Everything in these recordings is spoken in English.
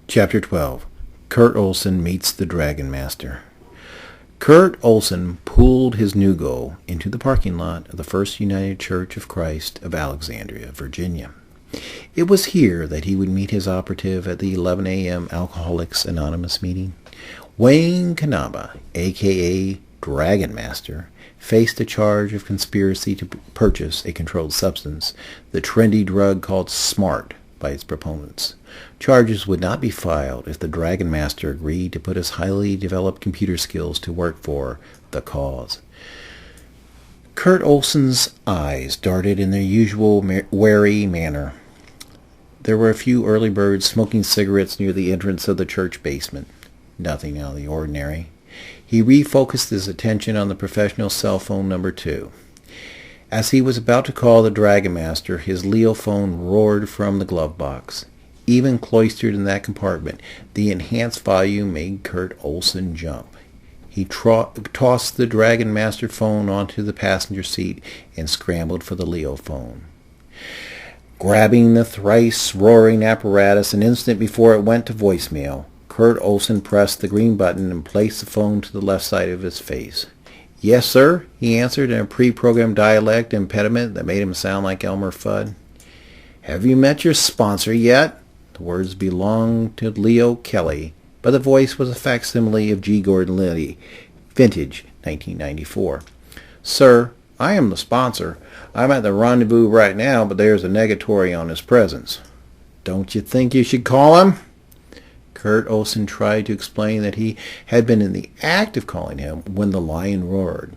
Chapter 12. Kurt Olson meets the Dragonmaster. Kurt Olson pulled his Nugo into the parking lot of the First United Church of Christ of Alexandria, Virginia. It was here that he would meet his operative at the 11 a.m. Alcoholics Anonymous meeting. Wayne Kanaba, a.k.a. Dragonmaster, faced a charge of conspiracy to purchase a controlled substance, the trendy drug called Smart, by its proponents. Charges would not be filed if the Dragonmaster agreed to put his highly developed computer skills to work for the cause. Kurt Olson's eyes darted in their usual wary manner. There were a few early birds smoking cigarettes near the entrance of the church basement. Nothing out of the ordinary. He refocused his attention on the professional cell phone number 2. As he was about to call the Dragonmaster, his Leo phone roared from the glove box. Even cloistered in that compartment, the enhanced volume made Kurt Olson jump. He tossed the Dragonmaster phone onto the passenger seat and scrambled for the Leo phone. Grabbing the thrice-roaring apparatus an instant before it went to voicemail, Kurt Olson pressed the green button and placed the phone to the left side of his face. "Yes, sir," he answered in a pre-programmed dialect impediment that made him sound like Elmer Fudd. "Have you met your sponsor yet?" The words belonged to Leo Kelly, but the voice was a facsimile of G. Gordon Liddy, vintage 1994. "Sir, I am the sponsor. I'm at the rendezvous right now, but there's a negatory on his presence." "Don't you think you should call him?" Kurt Olson tried to explain that he had been in the act of calling him when the lion roared.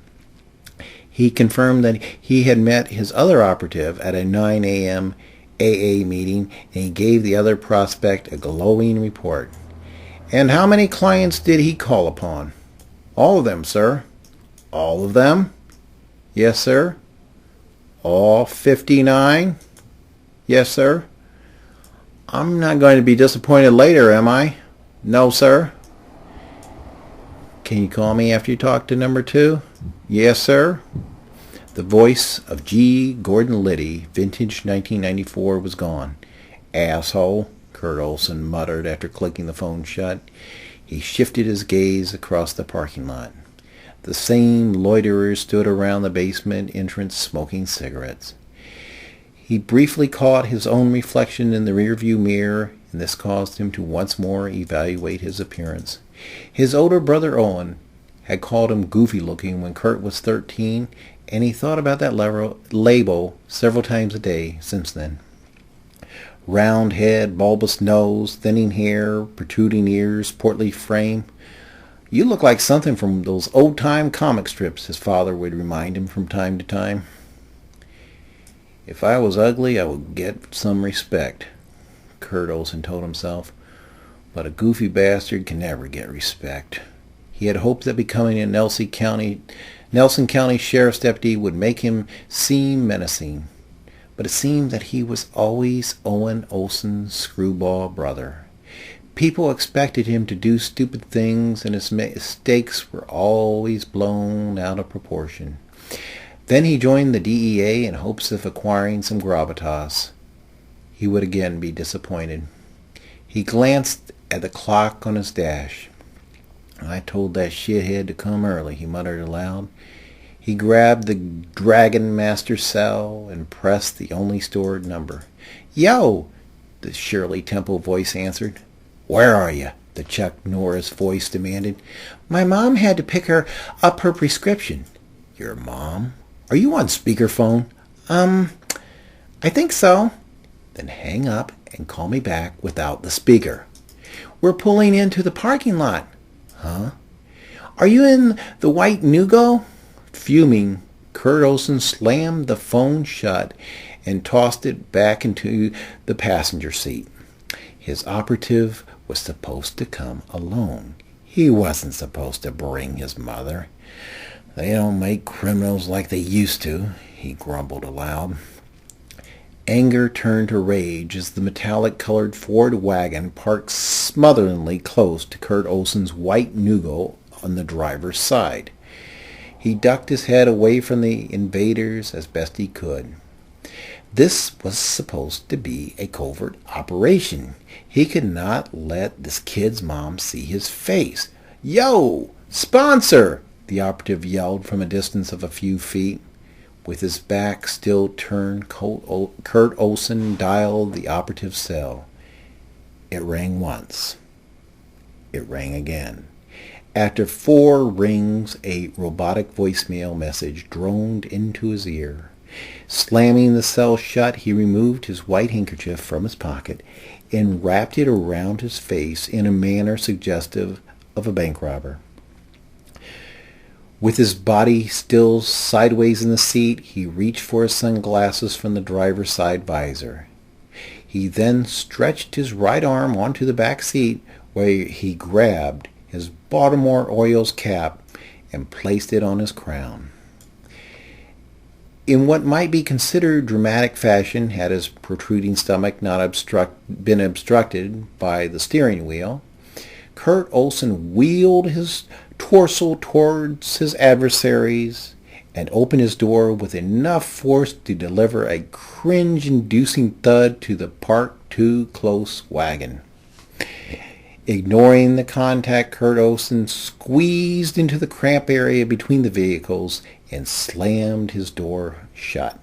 He confirmed that he had met his other operative at a 9 a.m. AA meeting, and he gave the other prospect a glowing report. "And how many clients did he call upon?" "All of them, sir." "All of them?" "Yes, sir." "All 59? "Yes, sir." "I'm not going to be disappointed later, am I?" "No, sir." "Can you call me after you talk to number 2? "Yes, sir." The voice of G. Gordon Liddy, vintage 1994, was gone. "Asshole," Kurt Olson muttered after clicking the phone shut. He shifted his gaze across the parking lot. The same loiterers stood around the basement entrance smoking cigarettes. He briefly caught his own reflection in the rearview mirror, and this caused him to once more evaluate his appearance. His older brother Owen had called him goofy-looking when Kurt was 13, and he thought about that label several times a day since then. Round head, bulbous nose, thinning hair, protruding ears, portly frame. "You look like something from those old-time comic strips," his father would remind him from time to time. "If I was ugly, I would get some respect," Kurt Olson told himself. But a goofy bastard can never get respect. He had hoped that becoming a Nelson County Sheriff's deputy would make him seem menacing. But it seemed that he was always Owen Olson's screwball brother. People expected him to do stupid things, and his mistakes were always blown out of proportion. Then he joined the DEA in hopes of acquiring some gravitas. He would again be disappointed. He glanced at the clock on his dash. "I told that shithead to come early," he muttered aloud. He grabbed the Dragonmaster cell and pressed the only stored number. "Yo!" the Shirley Temple voice answered. "Where are you?" the Chuck Norris voice demanded. "My mom had to pick her up her prescription." "Your mom? Are you on speakerphone?" I think so." "Then hang up and call me back without the speaker." "We're pulling into the parking lot." "Huh?" "Are you in the white Nugo?" Fuming, Kurt Olson slammed the phone shut and tossed it back into the passenger seat. His operative was supposed to come alone. He wasn't supposed to bring his mother. "They don't make criminals like they used to," he grumbled aloud. Anger turned to rage as the metallic-colored Ford wagon parked smotheringly close to Kurt Olson's white Nugo on the driver's side. He ducked his head away from the invaders as best he could. This was supposed to be a covert operation. He could not let this kid's mom see his face. "Yo, sponsor!" the operative yelled from a distance of a few feet. With his back still turned, Kurt Olson dialed the operative's cell. It rang once. It rang again. After 4 rings, a robotic voicemail message droned into his ear. Slamming the cell shut, he removed his white handkerchief from his pocket and wrapped it around his face in a manner suggestive of a bank robber. With his body still sideways in the seat, he reached for his sunglasses from the driver's side visor. He then stretched his right arm onto the back seat, where he grabbed his Baltimore Orioles cap and placed it on his crown. In what might be considered dramatic fashion, had his protruding stomach not been obstructed by the steering wheel, Kurt Olson wheeled his torso towards his adversaries and opened his door with enough force to deliver a cringe-inducing thud to the parked too-close wagon. Ignoring the contact, Kurt Olson squeezed into the cramped area between the vehicles and slammed his door shut.